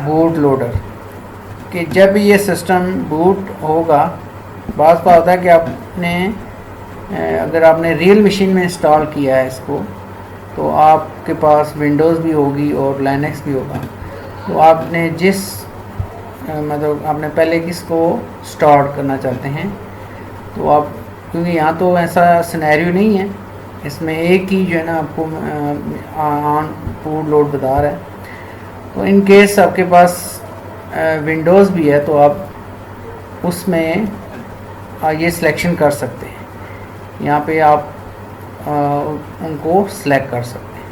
Boot loader कि जब भी ये सिस्टम बूट होगा, बात का होता है कि अगर आपने रियल मशीन में इंस्टॉल किया है इसको, तो आपके पास विंडोज़ भी होगी और लाइनक्स भी होगा। तो आपने मतलब आपने पहले किसको स्टार्ट करना चाहते हैं, तो आप, क्योंकि यहाँ तो ऐसा सिनेरियो नहीं है, इसमें एक ही जो है ना आपको ऑन बूट लोड बता रहा है। तो इन केस आपके पास विंडोज़ भी है तो आप उसमें ये सिलेक्शन कर सकते हैं, यहाँ पे आप उनको सिलेक्ट कर सकते हैं।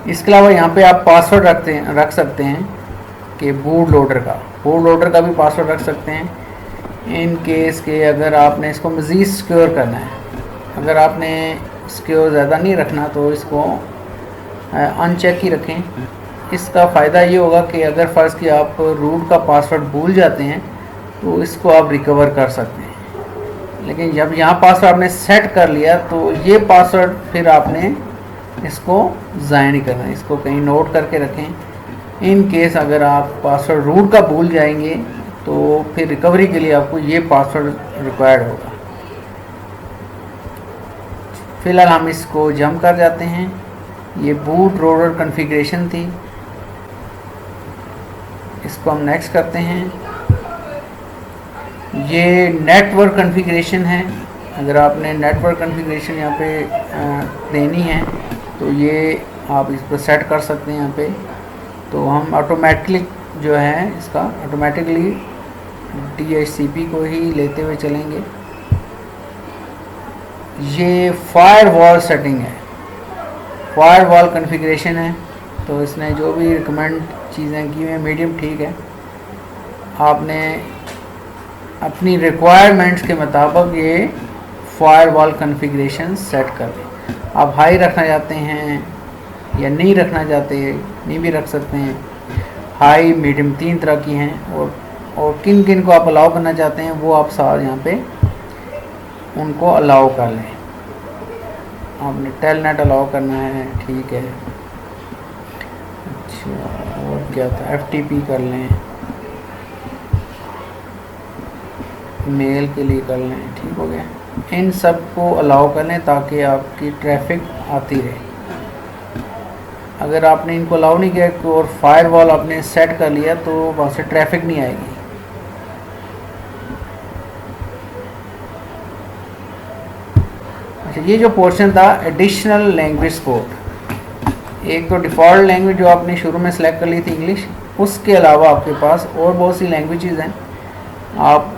इसके अलावा यहाँ पे आप पासवर्ड रख सकते हैं कि बूट लोडर का भी पासवर्ड रख सकते हैं इन केस के अगर आपने इसको मज़ीद सिक्योर करना है। अगर आपने सिक्योर ज़्यादा नहीं रखना तो इसको अनचेक ही रखें। इसका फ़ायदा ये होगा कि अगर फ़र्ज़ कि आप रूट का पासवर्ड भूल जाते हैं तो इसको आप रिकवर कर सकते हैं। लेकिन जब यहाँ पासवर्ड आपने सेट कर लिया तो ये पासवर्ड फिर आपने इसको ज़ाया नहीं करना, इसको कहीं नोट करके रखें। इन केस अगर आप पासवर्ड रूट का भूल जाएंगे तो फिर रिकवरी के लिए आपको ये पासवर्ड रिक्वायर्ड होगा। फ़िलहाल हम इसको जंप कर जाते हैं। ये बूट लोडर कॉन्फ़िगरेशन थी, इसको हम नेक्स्ट करते हैं। ये नेटवर्क कॉन्फ़िगरेशन है। अगर आपने नेटवर्क कॉन्फ़िगरेशन यहाँ पे देनी है तो ये आप इस पर सेट कर सकते हैं यहाँ पे। तो हम ऑटोमेटिकली जो है इसका ऑटोमेटिकली DHCP को ही लेते हुए चलेंगे। ये फायरवॉल सेटिंग है, फायरवॉल कॉन्फ़िगरेशन है। तो इसने जो भी रिकमेंड चीज़ें की हैं मीडियम ठीक है। आपने अपनी रिक्वायरमेंट्स के मुताबिक ये फायरवॉल कॉन्फ़िगरेशन सेट कर दें। आप हाई रखना चाहते हैं या नहीं रखना चाहते, नहीं भी रख सकते हैं। हाई मीडियम 3 तरह की हैं और किन किन को आप अलाउ करना चाहते हैं वो आप सारे यहाँ पे उनको अलाउ कर लें। आपने टेलनेट अलाउ करना है, ठीक है। अच्छा, और क्या था, FTP कर लें, मेल के लिए कर लें, ठीक हो गया। इन सब को अलाउ कर लें ताकि आपकी ट्रैफिक आती रहे। अगर आपने इनको अलाउ नहीं किया और फायरवॉल आपने सेट कर लिया तो वहाँ से ट्रैफिक नहीं आएगी। अच्छा, ये जो पोर्शन था एडिशनल लैंग्वेज कोड, एक तो डिफ़ॉल्ट लैंग्वेज जो आपने शुरू में सेलेक्ट कर ली थी इंग्लिश, उसके अलावा आपके पास और बहुत सी लैंग्वेजेस हैं। आप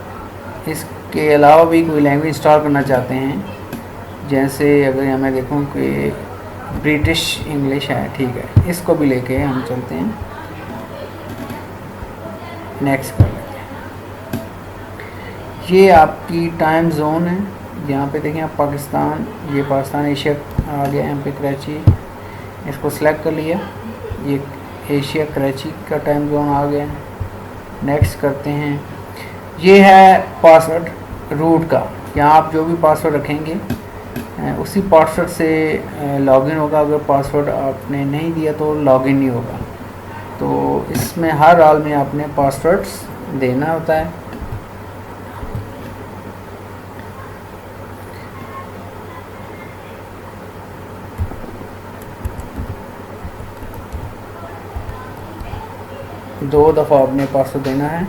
इसके अलावा भी कोई लैंग्वेज इंस्टॉल करना चाहते हैं, जैसे अगर यहाँ मैं देखूँ कि ब्रिटिश इंग्लिश है, ठीक है, इसको भी लेके हम चलते हैं, नेक्स्ट कर लेते हैं। ये आपकी टाइम जोन है, यहाँ पे देखें आप पाकिस्तान, ये पाकिस्तान एशिया आ गया, यहाँ पे कराची, इसको सेलेक्ट कर लिया, ये एशिया कराची का टाइम जोन आ गया। नेक्स्ट करते हैं। ये है पासवर्ड रूट का, यहाँ आप जो भी पासवर्ड रखेंगे उसी पासवर्ड से लॉगिन होगा। अगर पासवर्ड आपने नहीं दिया तो लॉगिन नहीं होगा। तो इसमें हर हाल में आपने पासवर्ड्स देना होता है। दो दफ़ा आपने पासवर्ड देना है।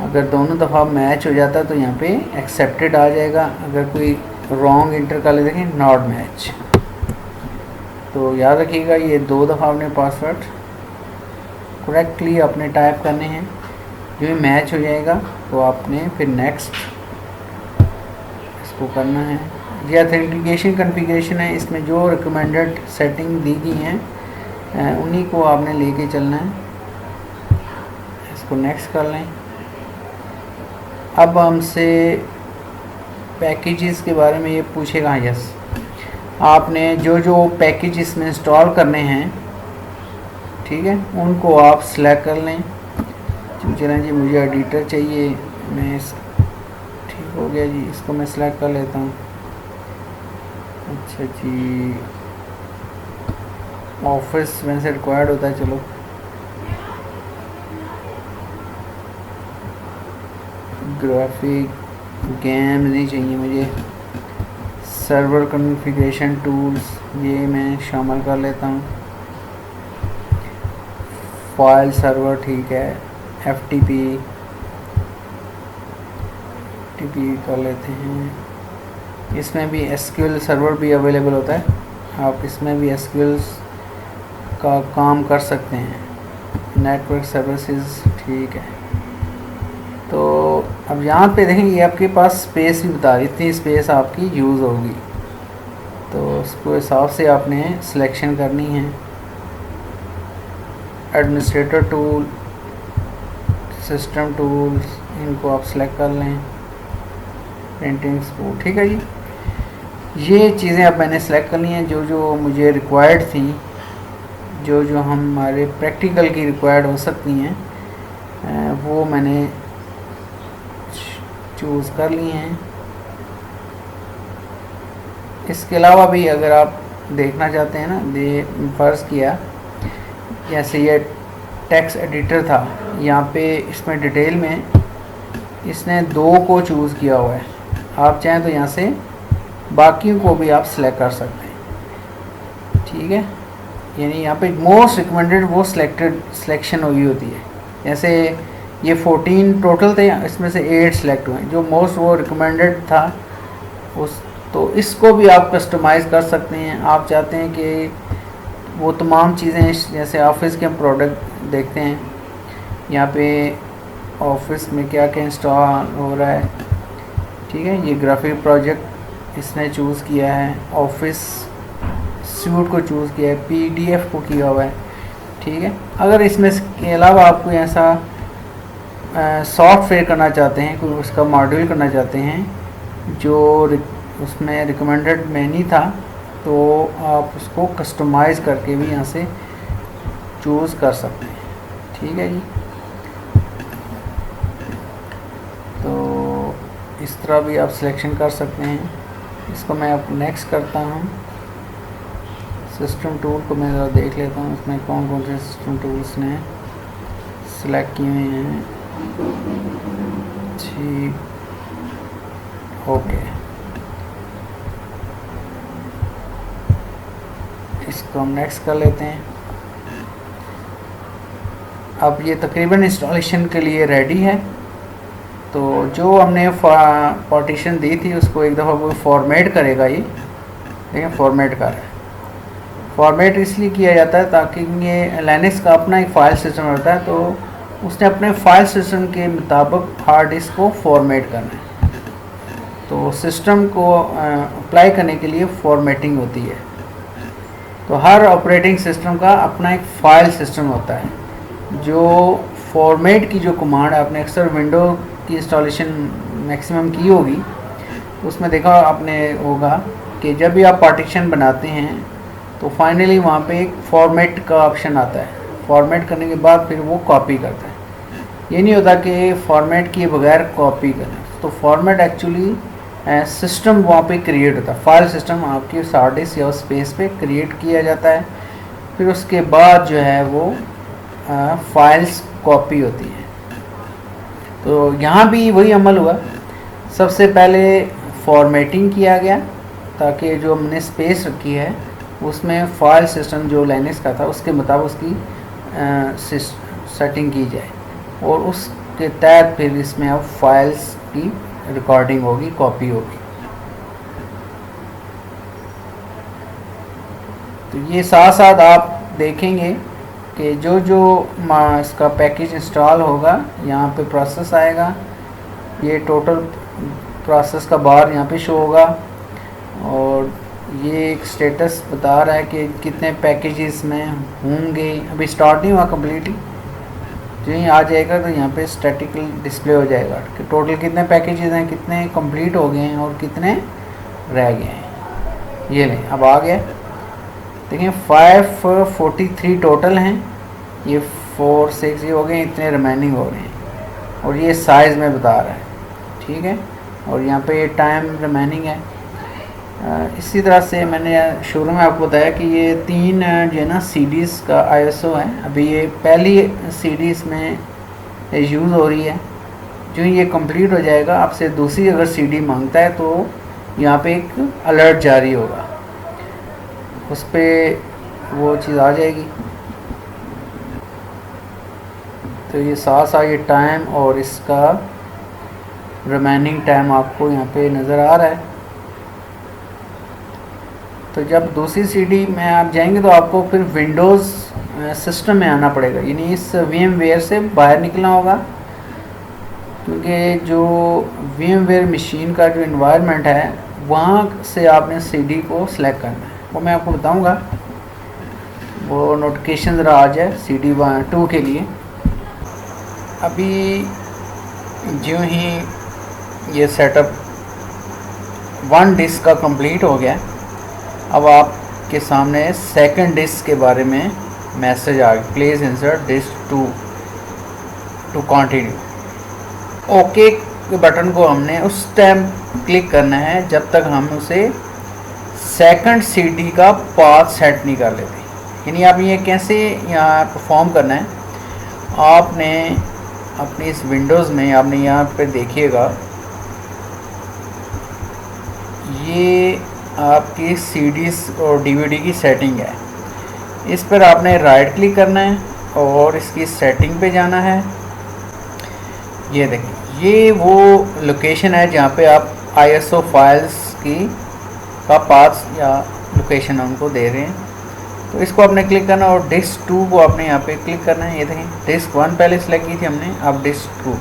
अगर दोनों दफ़ा मैच हो जाता है तो यहाँ पे एक्सेप्टेड आ जाएगा। अगर कोई रॉन्ग इंटर कर ले, देखें नॉट मैच। तो याद रखिएगा ये 2 दफ़ा आपने पासवर्ड करेक्टली आपने टाइप करने हैं। जो भी मैच हो जाएगा तो आपने फिर नेक्स्ट इसको करना है। ये ऑथेंटिकेशन कॉन्फ़िगरेशन है, इसमें जो रिकमेंडेड सेटिंग दी गई हैं उन्हीं को आपने लेके चलना है। इसको नेक्स्ट कर लें। अब हमसे पैकेजेस के बारे में ये पूछेगा। यस, आपने जो जो पैकेज इसमें इंस्टॉल करने हैं, ठीक है, उनको आप सिलेक्ट कर लें। चलें जी, मुझे एडिटर चाहिए, मैं ठीक हो गया जी, इसको मैं सिलेक्ट कर लेता हूँ। अच्छा जी, ऑफिस में से रिक्वायर्ड होता है। चलो ग्राफिक गेम नहीं चाहिए मुझे, सर्वर कॉन्फ़िगरेशन टूल्स ये मैं शामिल कर लेता हूँ। फाइल सर्वर ठीक है, FTP कर लेते हैं। इसमें भी SQL सर्वर भी अवेलेबल होता है, आप इसमें भी SQL का काम कर सकते हैं। नेटवर्क सर्विसेज ठीक है। तो अब यहाँ पे देखेंगे ये आपके पास स्पेस भी बता रही, इतनी स्पेस आपकी यूज़ होगी, तो उसको हिसाब से आपने सिलेक्शन करनी है। एडमिनिस्ट्रेटर टूल, सिस्टम टूल्स, इनको आप सेलेक्ट कर लें। प्रिंटिंग स्पूल ठीक है जी। ये चीज़ें अब मैंने सेलेक्ट कर ली हैं जो जो मुझे रिक्वायर्ड थी, जो जो हमारे प्रैक्टिकल की रिक्वायर्ड हो सकती हैं वो मैंने चूज़ कर ली हैं। इसके अलावा भी अगर आप देखना चाहते हैं ना, फ़र्ज़ किया जैसे ये टेक्स्ट एडिटर था, यहाँ पे इसमें डिटेल में इसने 2 को चूज़ किया हुआ है। आप चाहें तो यहाँ से बाकियों को भी आप सिलेक्ट कर सकते हैं, ठीक है। यानी यहाँ पे मोस्ट रिकमेंडेड वो सिलेक्शन हुई होती है। जैसे ये 14 टोटल थे, इसमें से 8 सेलेक्ट हुए, जो मोस्ट वो रिकमेंडेड था उस, तो इसको भी आप कस्टमाइज़ कर सकते हैं। आप चाहते हैं कि वो तमाम चीज़ें, जैसे ऑफिस के प्रोडक्ट देखते हैं यहाँ पे ऑफिस में क्या क्या इंस्टॉल हो रहा है, ठीक है। ये ग्राफिक प्रोजेक्ट इसने चूज़ किया है, ऑफिस सूट को चूज़ किया है, PDF को किया हुआ है, ठीक है। अगर इसमें के अलावा आप कोई ऐसा सॉफ्टवेयर करना चाहते हैं, कोई उसका मॉड्यूल करना चाहते हैं जो उसमें रिकमेंडेड में नहीं था, तो आप उसको कस्टमाइज़ करके भी यहाँ से चूज़ कर सकते हैं, ठीक है जी। तो इस तरह भी आप सिलेक्शन कर सकते हैं। इसको मैं अब नेक्स्ट करता हूँ। सिस्टम टूल को मैं ज़रा देख लेता हूँ, इसमें कौन कौन से सिस्टम टूल्स ने सिलेक्ट किए हुए हैं। ठीक, ओके, इसको हम नेक्स्ट कर लेते हैं। अब ये तकरीबन इंस्टॉलेशन के लिए रेडी है। तो जो हमने पार्टीशन दी थी उसको एक दफ़ा वो फॉर्मेट करेगा। ये देखिए फॉर्मेट कर रहा है। फॉर्मेट इसलिए किया जाता है ताकि ये लिनक्स का अपना एक फ़ाइल सिस्टम होता है, तो उसने अपने फ़ाइल सिस्टम के मुताबिक हार्ड डिस्क को फॉर्मेट करना है। तो सिस्टम को अप्लाई करने के लिए फॉर्मेटिंग होती है। तो हर ऑपरेटिंग सिस्टम का अपना एक फ़ाइल सिस्टम होता है। जो फॉर्मेट की जो कमांड आपने अक्सर विंडो की इंस्टॉलेशन मैक्सिमम की होगी, तो उसमें देखा आपने होगा कि जब भी आप पार्टीशन बनाते हैं तो फाइनली वहाँ पे एक फॉर्मेट का ऑप्शन आता है। फॉर्मेट करने के बाद फिर वो कॉपी करता है। ये नहीं होता कि फॉर्मेट किए बगैर कॉपी करें। तो फॉर्मेट एक्चुअली सिस्टम वहाँ पे क्रिएट होता है। फाइल सिस्टम आपकी हार्ड डिस्क या स्पेस पे क्रिएट किया जाता है। फिर उसके बाद जो है वो फाइल्स कॉपी होती हैं। तो यहाँ भी वही अमल हुआ। सबसे पहले फॉर्मेटिंग किया गया ताकि जो हमने स्पेस रखी है उसमें फ़ाइल सिस्टम जो लिनक्स का था उसके मुताबिक उसकी सेटिंग की जाए, और उसके तहत फिर इसमें अब फाइल्स की रिकॉर्डिंग होगी, कॉपी होगी। तो ये साथ साथ आप देखेंगे कि जो जो इसका पैकेज इंस्टॉल होगा यहाँ पे प्रोसेस आएगा। ये टोटल प्रोसेस का बार यहाँ पे शो होगा, और ये एक स्टेटस बता रहा है कि कितने पैकेजेस में होंगे। अभी स्टार्ट नहीं हुआ कम्प्लीटली, जो ही आ जाएगा तो यहाँ पे स्टैटिकल डिस्प्ले हो जाएगा कि टोटल कितने पैकेजेस हैं, कितने कंप्लीट हो गए हैं और कितने रह गए हैं। ये लें अब आ गया। देखिए 543 टोटल हैं, ये 4-6 हो गए, इतने रिमेनिंग हो रहे हैं, और ये साइज़ में बता रहा है, ठीक है। और यहाँ पे ये टाइम रिमेनिंग है, इसी तरह से मैंने शुरू में आपको बताया कि ये 3 जो है ना सीडीज़ का आईएसओ है। अभी ये पहली सीडीज़ में यूज़ हो रही है। जो ये कंप्लीट हो जाएगा, आपसे दूसरी अगर सीडी मांगता है तो यहाँ पे एक अलर्ट जारी होगा, उस पर वो चीज़ आ जाएगी। तो ये साथ साथ ये टाइम और इसका रिमेनिंग टाइम आपको यहाँ पे नज़र आ रहा है। तो जब दूसरी सीडी में आप जाएंगे तो आपको फिर विंडोज़ सिस्टम में आना पड़ेगा, यानी इस VMware से बाहर निकलना होगा, क्योंकि जो VMware मशीन का जो इन्वायरमेंट है वहाँ से आपने सीडी को सिलेक्ट करना है। वो मैं आपको बताऊंगा, वो नोटिफिकेशन ज़रा आ जाए CD 2 के लिए। अभी जो ही ये सेटअप 1 डिस्क का कंप्लीट हो गया, अब आपके सामने सेकंड डिस्क के बारे में मैसेज आ गया, please insert disk 2 to continue. Okay के बटन को हमने उस टाइम क्लिक करना है जब तक हम उसे सेकंड सीडी का पाथ सेट नहीं कर लेते। यानी आप ये कैसे यहाँ परफॉर्म करना है, आपने अपनी इस विंडोज़ में आपने यहाँ पे देखिएगा, ये आपकी सीडीज़ और डीवीडी की सेटिंग है। इस पर आपने राइट क्लिक करना है और इसकी सेटिंग पे जाना है। ये देखिए, ये वो लोकेशन है जहाँ पे आप आईएसओ फाइल्स का पाथ या लोकेशन उनको दे रहे हैं। तो इसको आपने क्लिक करना और डिस्क 2 को आपने यहाँ पे क्लिक करना है। ये देखें, डिस्क 1 पहले सेलेक्ट की थी हमने, अब डिस्क 2।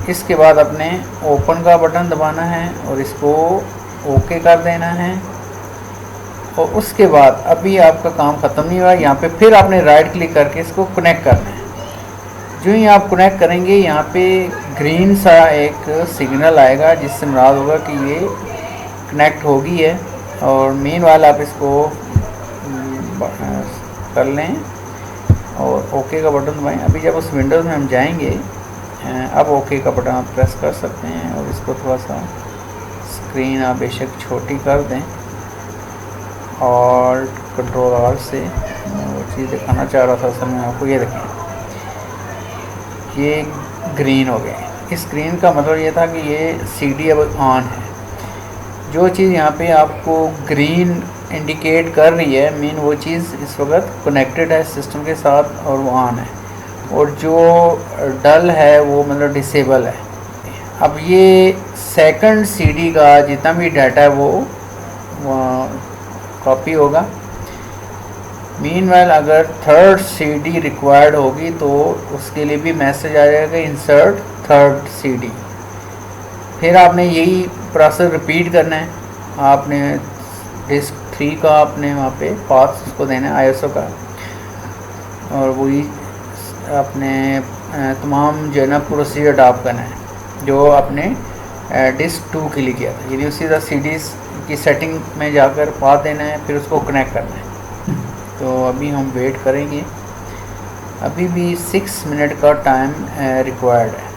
इसके बाद अपने ओपन का बटन दबाना है और इसको ओके कर देना है। और उसके बाद अभी आपका काम ख़त्म नहीं हुआ, यहाँ पे फिर आपने राइट क्लिक करके इसको कनेक्ट करना है। जो ही आप कनेक्ट करेंगे, यहाँ पे ग्रीन सा एक सिग्नल आएगा जिससे मुराद होगा कि ये कनेक्ट होगी है। और मेन वाला आप इसको कर लें और ओके का बटन दबाएं। अभी जब उस विंडोज़ में हम जाएंगे, अब ओके का बटन आप प्रेस कर सकते हैं और इसको थोड़ा सा स्क्रीन आप बेशक छोटी कर दें और कंट्रोल आर से वो चीज़ दिखाना चाह रहा था असल में आपको। ये देखें, ये ग्रीन हो गए। इस ग्रीन का मतलब ये था कि ये सीडी अब ऑन है। जो चीज़ यहाँ पे आपको ग्रीन इंडिकेट कर रही है, मीन वो चीज़ इस वक्त कनेक्टेड है सिस्टम के साथ और वो ऑन है, और जो डल है वो मतलब डिसेबल है। अब ये सेकंड सीडी का जितना भी डाटा है वो कॉपी होगा। मीनवाइल अगर थर्ड सीडी रिक्वायर्ड होगी तो उसके लिए भी मैसेज आ जाएगा, इंसर्ट थर्ड सीडी। फिर आपने यही प्रोसेस रिपीट करना है। आपने डिस्क 3 का आपने वहाँ पे पाथ उसको देना है आईएसओ का, और वही आपने तमाम जो है ना प्रोसीजर अडॉप्ट करना है जो आपने डिस्क 2 के लिए किया था। यानी उसी तरह सीडीज़ की सेटिंग में जाकर पाथ देना है, फिर उसको कनेक्ट करना है। तो अभी हम वेट करेंगे, अभी भी 6 मिनट का टाइम रिक्वायर्ड है।